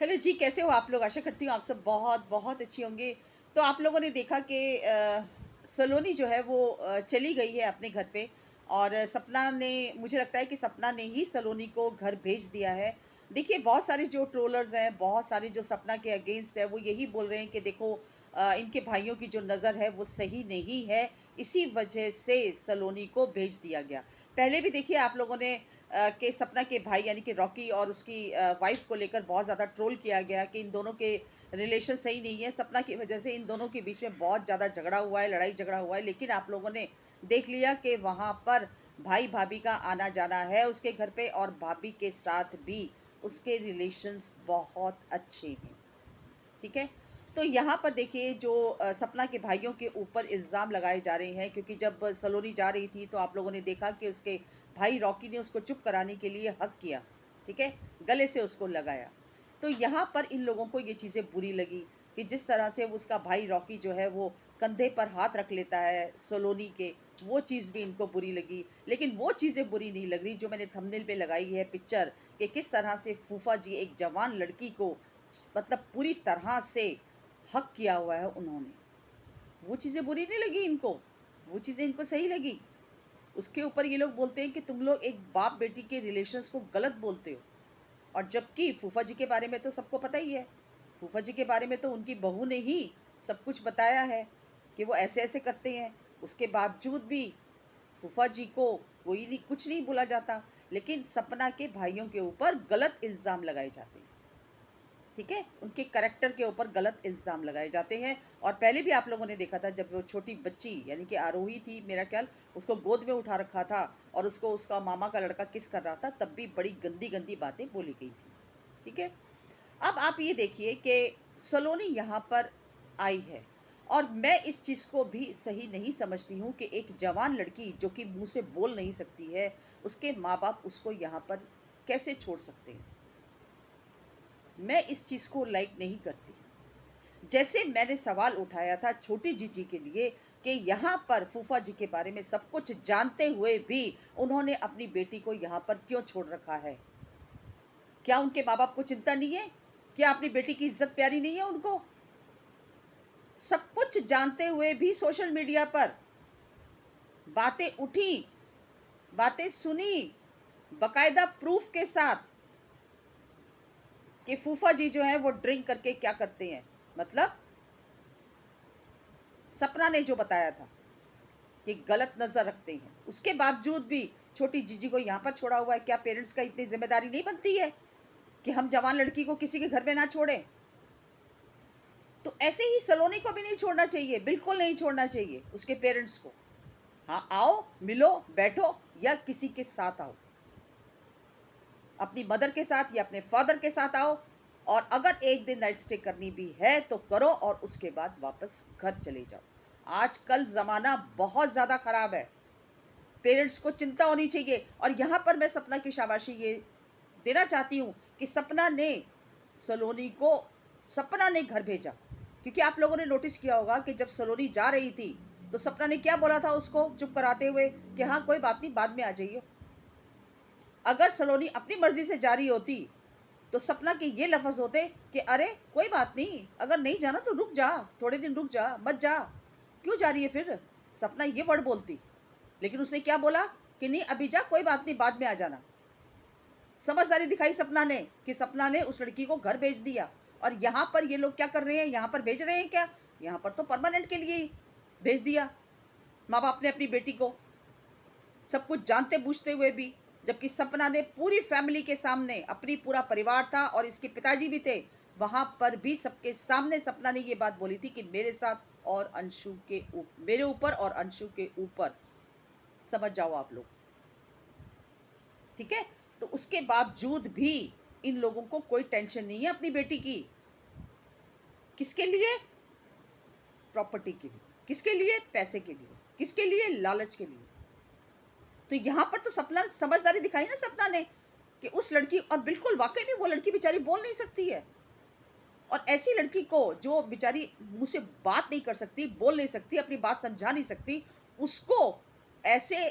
Hello जी, कैसे हो आप लोग? आशा करती हूँ आप सब बहुत बहुत अच्छी होंगे। तो आप लोगों ने देखा कि सलोनी जो है वो चली गई है अपने घर पे। और सपना ने, मुझे लगता है कि सपना ने ही सलोनी को घर भेज दिया है। देखिए, बहुत सारे जो ट्रोलर्स हैं, बहुत सारे जो सपना के अगेंस्ट है, वो यही बोल रहे हैं कि देखो, इनके भाइयों की जो नज़र है वो सही नहीं है, इसी वजह से सलोनी को भेज दिया गया। पहले भी देखिए आप लोगों ने के सपना के भाई यानी कि रॉकी और उसकी वाइफ को लेकर बहुत ज़्यादा ट्रोल किया गया कि इन दोनों के रिलेशन सही नहीं है। सपना की वजह से इन दोनों के बीच में बहुत ज़्यादा झगड़ा हुआ है, लड़ाई झगड़ा हुआ है। लेकिन आप लोगों ने देख लिया कि वहाँ पर भाई भाभी का आना जाना है उसके घर पे, और भाभी के साथ भी उसके रिलेशंस बहुत अच्छे हैं। ठीक है? तो यहाँ पर देखिए, जो सपना के भाइयों के ऊपर इल्ज़ाम लगाए जा रहे हैं, क्योंकि जब सलोनी जा रही थी तो आप लोगों ने देखा कि उसके भाई रॉकी ने उसको चुप कराने के लिए हग किया, ठीक है? गले से उसको लगाया। तो यहाँ पर इन लोगों को ये चीज़ें बुरी लगी कि जिस तरह से उसका भाई रॉकी जो है वो कंधे पर हाथ रख लेता है सलोनी के, वो चीज़ भी इनको बुरी लगी। लेकिन वो चीज़ें बुरी नहीं लग रही जो मैंने थंबनेल पे लगाई है पिक्चर, कि किस तरह से फूफा जी एक जवान लड़की को मतलब पूरी तरह से हक किया हुआ है उन्होंने। वो चीज़ें बुरी नहीं लगी इनको, वो चीज़ें इनको सही लगी। उसके ऊपर ये लोग बोलते हैं कि तुम लोग एक बाप-बेटी के रिलेशंस को गलत बोलते हो। और जबकि फूफा जी के बारे में तो सबको पता ही है। फूफा जी के बारे में तो उनकी बहू ने ही सब कुछ बताया है कि वो ऐसे-ऐसे करते हैं। उसके बावजूद भी फूफा जी को कोई नहीं, कुछ नहीं बोला जाता। लेकिन सपना के भाइयों के ऊपर गलत इल्ज़ाम लगाए जाते हैं। ठीक है? उनके करैक्टर के ऊपर गलत इल्ज़ाम लगाए जाते हैं। और पहले भी आप लोगों ने देखा था, जब वो छोटी बच्ची यानी कि आरोही थी मेरा ख़्याल, उसको गोद में उठा रखा था और उसको उसका मामा का लड़का किस कर रहा था, तब भी बड़ी गंदी-गंदी बातें बोली गई थी। ठीक है? अब आप ये देखिए कि सलोनी यहाँ पर आई है, और मैं इस चीज़ को भी सही नहीं समझती हूँ कि एक जवान लड़की जो कि मुँह से बोल नहीं सकती है, उसके माँ-बाप उसको यहाँ पर कैसे छोड़ सकते हैं? मैं इस चीज़ को लाइक नहीं करती। जैसे मैंने सवाल उठाया था छोटी जीजी के लिए कि यहाँ पर फूफा जी के बारे में सब कुछ जानते हुए भी उन्होंने अपनी बेटी को यहाँ पर क्यों छोड़ रखा है? क्या उनके माँ-बाप को चिंता नहीं है? क्या अपनी बेटी की इज़्ज़त प्यारी नहीं है उनको? सब कुछ जानते हुए भी सोशल मीडिया पर बातें उठी, बातें सुनी, बाकायदा प्रूफ़ के साथ कि फूफा जी जो हैं वो ड्रिंक करके क्या करते हैं। मतलब सपना ने जो बताया था कि गलत नज़र रखते हैं। उसके बावजूद भी छोटी जीजी को यहाँ पर छोड़ा हुआ है। क्या पेरेंट्स का इतनी ज़िम्मेदारी नहीं बनती है कि हम जवान लड़की को किसी के घर में ना छोड़ें? तो ऐसे ही सलोनी को भी नहीं छोड़ना चाहिए, बिल्कुल नहीं छोड़ना चाहिए उसके पेरेंट्स को। हाँ, आओ, मिलो, बैठो या किसी के साथ आओ। अपनी मदर के साथ या अपने फादर के साथ आओ, और अगर एक दिन नाइट स्टे करनी भी है तो करो और उसके बाद वापस घर चले जाओ। आजकल ज़माना बहुत ज़्यादा खराब है। पेरेंट्स को चिंता होनी चाहिए। और यहाँ पर मैं सपना की शाबाशी ये देना चाहती हूँ कि सलोनी को सपना ने घर भेजा। क्योंकि आप लोगों ने नोटिस किया होगा कि जब सलोनी जा रही थी तो सपना ने क्या बोला था उसको चुप कराते हुए कि हाँ, कोई बात नहीं, बाद में आ जाइए। अगर सलोनी अपनी मर्जी से जा रही होती तो सपना के ये लफ्ज होते कि अरे कोई बात नहीं, अगर नहीं जाना तो रुक जा, थोड़े दिन रुक जा, मत जा, क्यों जा रही है फिर। सपना ये वर्ड बोलती। लेकिन उसने क्या बोला कि नहीं, अभी जा, कोई बात नहीं, बाद में आ जाना। समझदारी दिखाई सपना ने कि सपना ने उस लड़की को घर भेज दिया। और यहाँ पर ये लोग क्या कर रहे हैं, यहाँ पर भेज रहे हैं क्या? यहाँ पर तो परमानेंट के लिए ही भेज दिया माँ बाप ने अपनी बेटी को, सब कुछ जानते बूझते हुए भी। जबकि सपना ने पूरी फैमिली के सामने, अपनी पूरा परिवार था और इसके पिताजी भी थे, वहां पर भी सबके सामने सपना ने ये बात बोली थी कि मेरे साथ और अंशु के मेरे ऊपर और अंशु के ऊपर, समझ जाओ आप लोग। ठीक है? तो उसके बावजूद भी इन लोगों को कोई टेंशन नहीं है अपनी बेटी की। किसके लिए? प्रॉपर्टी के लिए। किसके लिए? पैसे के लिए। किसके लिए? लालच के लिए। तो यहाँ पर तो सपना समझदारी दिखाई ना सपना ने कि उस लड़की, और बिल्कुल वाकई में वो लड़की बेचारी बोल नहीं सकती है। और ऐसी लड़की को जो बेचारी मुंह से बात नहीं कर सकती, बोल नहीं सकती, अपनी बात समझा नहीं सकती, उसको ऐसे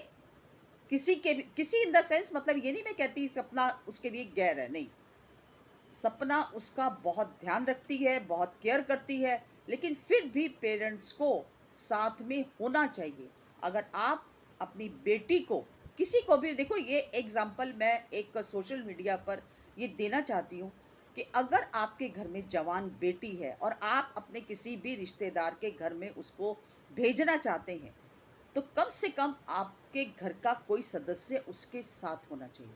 किसी के भी, किसी इन द सेंस, मतलब ये नहीं मैं कहती सपना उसके लिए गैर है, नहीं। सपना उसका बहुत ध्यान रखती है, बहुत केयर करती है, लेकिन फिर भी पेरेंट्स को साथ में होना चाहिए। अगर आप अपनी बेटी को, किसी को भी, देखो ये एग्जाम्पल मैं एक सोशल मीडिया पर ये देना चाहती हूँ कि अगर आपके घर में जवान बेटी है और आप अपने किसी भी रिश्तेदार के घर में उसको भेजना चाहते हैं, तो कम से कम आपके घर का कोई सदस्य उसके साथ होना चाहिए।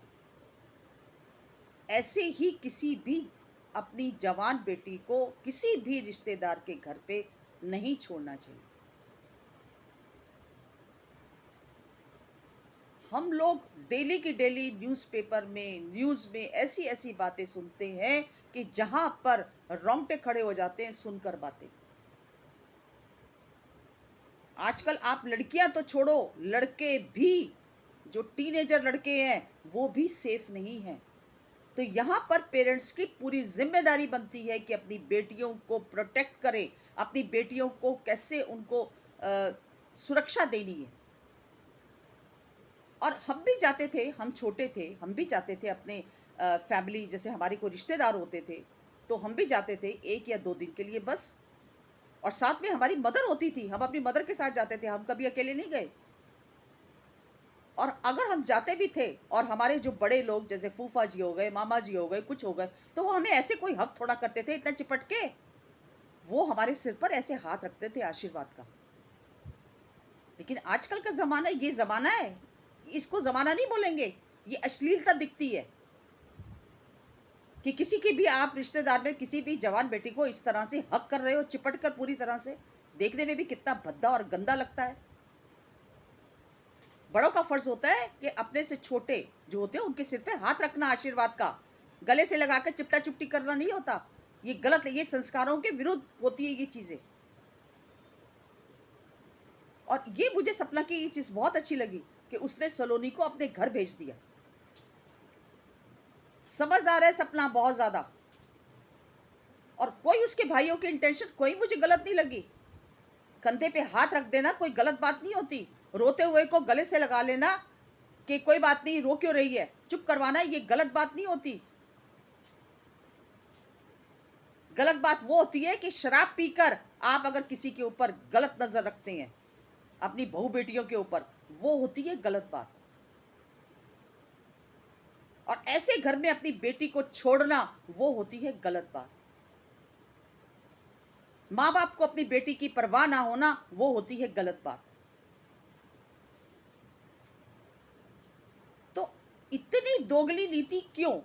ऐसे ही किसी भी अपनी जवान बेटी को किसी भी रिश्तेदार के घर पे नहीं छोड़ना चाहिए। हम लोग डेली की डेली न्यूज़पेपर में, न्यूज़ में ऐसी ऐसी बातें सुनते हैं कि जहां पर रोंगटे खड़े हो जाते हैं सुनकर बातें। आजकल आप लड़कियां तो छोड़ो, लड़के भी, जो टीनेजर लड़के हैं वो भी सेफ नहीं हैं। तो यहाँ पर पेरेंट्स की पूरी जिम्मेदारी बनती है कि अपनी बेटियों को प्रोटेक्ट करें, अपनी बेटियों को कैसे उनको सुरक्षा देनी है। और हम भी जाते थे, हम छोटे थे, हम भी जाते थे अपने फैमिली, जैसे हमारे कोई रिश्तेदार होते थे तो हम भी जाते थे 1 या 2 दिन के लिए बस। और साथ में हमारी मदर होती थी, हम अपनी मदर के साथ जाते थे, हम कभी अकेले नहीं गए। और अगर हम जाते भी थे और हमारे जो बड़े लोग जैसे फूफा जी हो गए, मामा जी हो गए, कुछ हो गए, तो वो हमें ऐसे कोई हक थोड़ा करते थे इतना चिपट के। वो हमारे सिर पर ऐसे हाथ रखते थे आशीर्वाद का। लेकिन आजकल का जमाना, ये जमाना है, इसको जमाना नहीं बोलेंगे, ये अश्लीलता दिखती है कि किसी की भी आप रिश्तेदार में किसी भी जवान बेटी को इस तरह से हक कर रहे हो, चिपट कर पूरी तरह से। देखने में भी कितना भद्दा और गंदा लगता है। बड़ों का फर्ज होता है कि अपने से छोटे जो होते हैं उनके सिर पे हाथ रखना आशीर्वाद का, गले से लगाकर चिपटा चिपटी करना नहीं होता। ये गलत है, ये संस्कारों के विरुद्ध होती है ये चीजें। और ये मुझे सपना की ये चीज बहुत अच्छी लगी कि उसने सलोनी को अपने घर भेज दिया। समझदार है सपना बहुत ज्यादा। और कोई उसके भाइयों की इंटेंशन कोई मुझे गलत नहीं लगी। कंधे पे हाथ रख देना कोई गलत बात नहीं होती। रोते हुए को गले से लगा लेना कि कोई बात नहीं, रो क्यों रही है, चुप करवाना, ये गलत बात नहीं होती। गलत बात वो होती है कि शराब पीकर आप अगर किसी के ऊपर गलत नजर रखते हैं, अपनी बहू बेटियों के ऊपर, वो होती है गलत बात। और ऐसे घर में अपनी बेटी को छोड़ना, वो होती है गलत बात। माँ बाप को अपनी बेटी की परवाह ना होना, वो होती है गलत बात। तो इतनी दोगली नीति क्यों?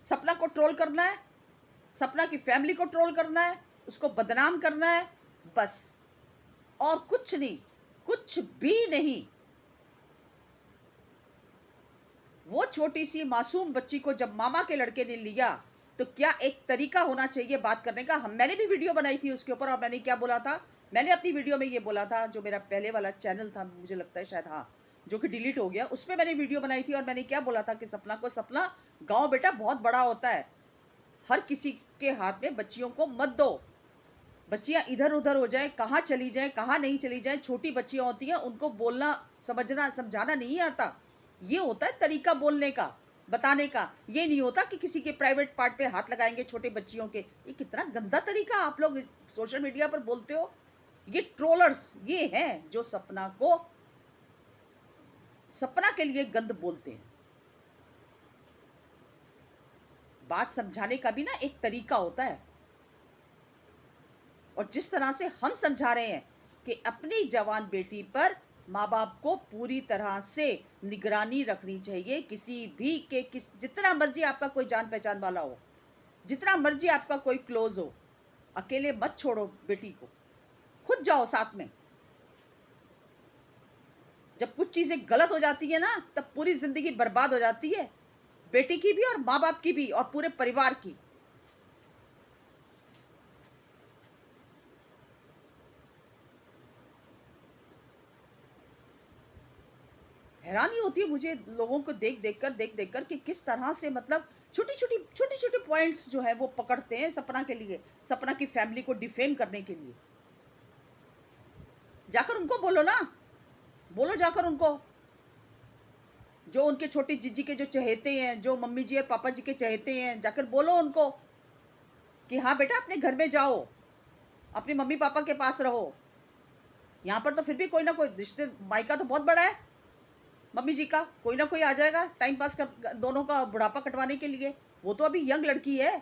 सपना को ट्रोल करना है, सपना की फैमिली को ट्रोल करना है, उसको बदनाम करना है, बस, और कुछ नहीं, कुछ भी नहीं। वो छोटी सी मासूम बच्ची को जब मामा के लड़के ने लिया, तो क्या एक तरीका होना चाहिए बात करने का। मैंने भी वीडियो बनाई थी उसके ऊपर, और मैंने क्या बोला था, मैंने अपनी वीडियो में ये बोला था, जो मेरा पहले वाला चैनल था, मुझे लगता है शायद, हाँ, जो कि डिलीट हो गया, उसमें मैंने वीडियो बनाई थी। और मैंने क्या बोला था कि सपना को, सपना गाँव बेटा बहुत बड़ा होता है, हर किसी के हाथ में बच्चियों को मत दो। बच्चियां इधर उधर हो जाए, कहाँ चली जाए, कहाँ नहीं चली जाए, छोटी बच्चियां होती हैं, उनको बोलना, समझना, समझाना नहीं आता। ये होता है तरीका बोलने का, बताने का। ये नहीं होता कि किसी के प्राइवेट पार्ट पे हाथ लगाएंगे छोटे बच्चियों के। ये कितना गंदा तरीका आप लोग सोशल मीडिया पर बोलते हो। ये ट्रोलर्स ये हैं जो सपना को, सपना के लिए गंद बोलते हैं। बात समझाने का भी ना एक तरीका होता है। और जिस तरह से हम समझा रहे हैं कि अपनी जवान बेटी पर माँ बाप को पूरी तरह से निगरानी रखनी चाहिए, किसी भी के जितना मर्जी आपका कोई जान पहचान वाला हो, जितना मर्जी आपका कोई क्लोज हो, अकेले मत छोड़ो बेटी को, खुद जाओ साथ में। जब कुछ चीजें गलत हो जाती है ना, तब पूरी जिंदगी बर्बाद हो जाती है, बेटी की भी और माँ बाप की भी और पूरे परिवार की। हैरानी होती है मुझे लोगों को देख देख कर कि किस तरह से, मतलब छोटी छोटी पॉइंट्स जो है वो पकड़ते हैं सपना के लिए, सपना की फैमिली को डिफेम करने के लिए। जाकर उनको बोलो ना, बोलो जाकर उनको जो उनके छोटी जीजी के जो चहेते हैं, जो मम्मी जी और पापा जी के चहेते हैं, जाकर बोलो उनको कि हाँ बेटा अपने घर में जाओ, अपने मम्मी पापा के पास रहो। यहाँ पर तो फिर भी कोई ना कोई रिश्ते, मायका तो बहुत बड़ा है, मम्मी जी का कोई ना कोई आ जाएगा टाइम पास कर, दोनों का बुढ़ापा कटवाने के लिए। वो तो अभी यंग लड़की है।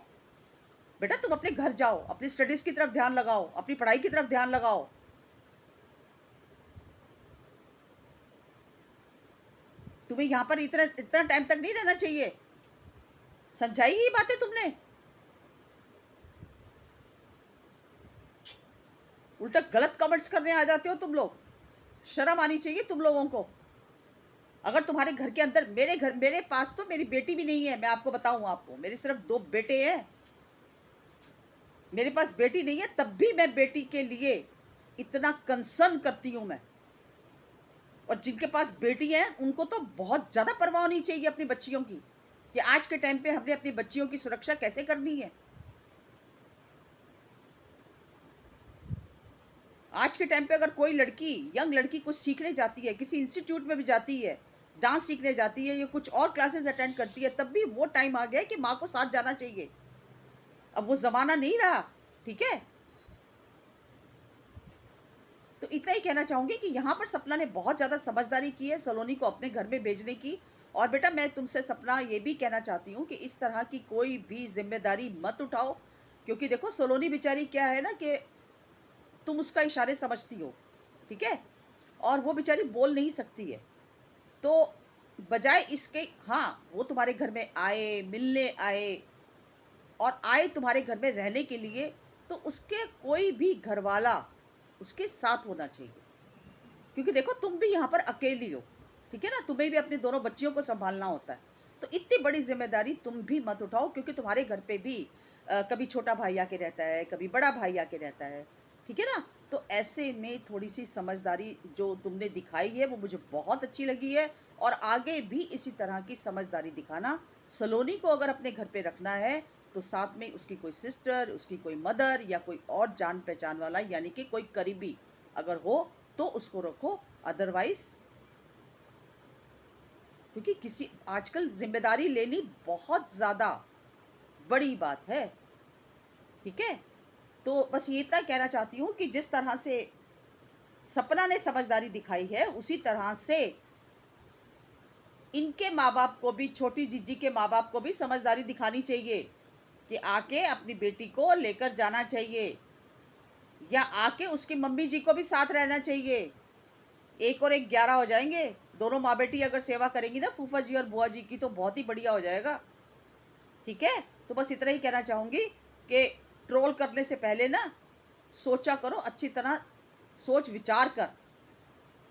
बेटा तुम अपने घर जाओ, अपनी स्टडीज की तरफ ध्यान लगाओ, अपनी पढ़ाई की तरफ ध्यान लगाओ। तुम्हें यहाँ पर इतना इतना टाइम तक नहीं रहना चाहिए। समझाई ही बातें तुमने, उल्टा गलत कमेंट्स करने आ जाते हो तुम लोग। शर्म आनी चाहिए तुम लोगों को। अगर तुम्हारे घर के अंदर, मेरे पास तो मेरी बेटी भी नहीं है, मैं आपको बताऊं, आपको मेरे सिर्फ 2 बेटे हैं। मेरे पास बेटी नहीं है, तब भी मैं बेटी के लिए इतना कंसर्न करती हूं मैं। और जिनके पास बेटी है उनको तो बहुत ज्यादा परवाह होनी चाहिए अपनी बच्चियों की, कि आज के टाइम पे हमने अपनी बच्चियों की सुरक्षा कैसे करनी है। आज के टाइम पे अगर कोई लड़की, यंग लड़की कुछ सीखने जाती है, किसी इंस्टीट्यूट में भी जाती है, डांस सीखने जाती है या कुछ और क्लासेस अटेंड करती है, तब भी वो टाइम आ गया है कि माँ को साथ जाना चाहिए। अब वो जमाना नहीं रहा। ठीक है, तो इतना ही कहना चाहूंगी कि यहाँ पर सपना ने बहुत ज्यादा समझदारी की है सलोनी को अपने घर में भेजने की। और बेटा मैं तुमसे सपना ये भी कहना चाहती हूँ कि इस तरह की कोई भी जिम्मेदारी मत उठाओ, क्योंकि देखो सलोनी बेचारी क्या है ना, कि तुम उसका इशारे समझती हो। ठीक है, और वो बेचारी बोल नहीं सकती है। तो बजाय इसके, हाँ वो तुम्हारे घर में आए, मिलने आए, और आए तुम्हारे घर में रहने के लिए, तो उसके कोई भी घर वाला उसके साथ होना चाहिए। क्योंकि देखो तुम भी यहाँ पर अकेली हो। ठीक है ना, तुम्हें भी अपने दोनों बच्चियों को संभालना होता है। तो इतनी बड़ी जिम्मेदारी तुम भी मत उठाओ, क्योंकि तुम्हारे घर पे भी कभी छोटा भाई आके रहता है, कभी बड़ा भाई आके रहता है। ठीक है ना, तो ऐसे में थोड़ी सी समझदारी जो तुमने दिखाई है वो मुझे बहुत अच्छी लगी है। और आगे भी इसी तरह की समझदारी दिखाना। सलोनी को अगर अपने घर पे रखना है तो साथ में उसकी कोई सिस्टर, उसकी कोई मदर, या कोई और जान पहचान वाला, यानी कि कोई करीबी अगर हो तो उसको रखो। अदरवाइज, क्योंकि किसी, आजकल जिम्मेदारी लेनी बहुत ज्यादा बड़ी बात है। ठीक है, तो बस ये इतना कहना चाहती हूँ कि जिस तरह से सपना ने समझदारी दिखाई है, उसी तरह से इनके माँ बाप को भी, छोटी जीजी के माँ बाप को भी समझदारी दिखानी चाहिए, कि आके अपनी बेटी को लेकर जाना चाहिए, या आके उसकी मम्मी जी को भी साथ रहना चाहिए। 1 और 1 11 हो जाएंगे। दोनों माँ बेटी अगर सेवा करेंगी ना फूफा जी और बुआ जी की, तो बहुत ही बढ़िया हो जाएगा। ठीक है, तो बस इतना ही कहना चाहूंगी कि ट्रोल करने से पहले ना सोचा करो, अच्छी तरह सोच विचार कर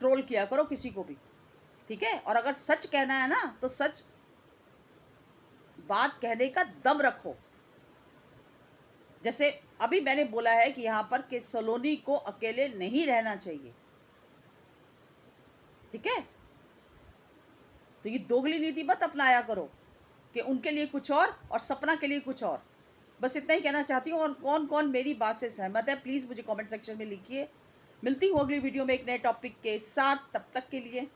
ट्रोल किया करो किसी को भी। ठीक है, और अगर सच कहना है ना तो सच बात कहने का दम रखो। जैसे अभी मैंने बोला है कि यहाँ पर कि सलोनी को अकेले नहीं रहना चाहिए। ठीक है, तो ये दोगली नीति मत अपनाया करो कि उनके लिए कुछ और सपना के लिए कुछ और। बस इतना ही कहना चाहती हूँ। और कौन कौन मेरी बात से सहमत है प्लीज मुझे कमेंट सेक्शन में लिखिए। मिलती हूँ अगली वीडियो में एक नए टॉपिक के साथ, तब तक के लिए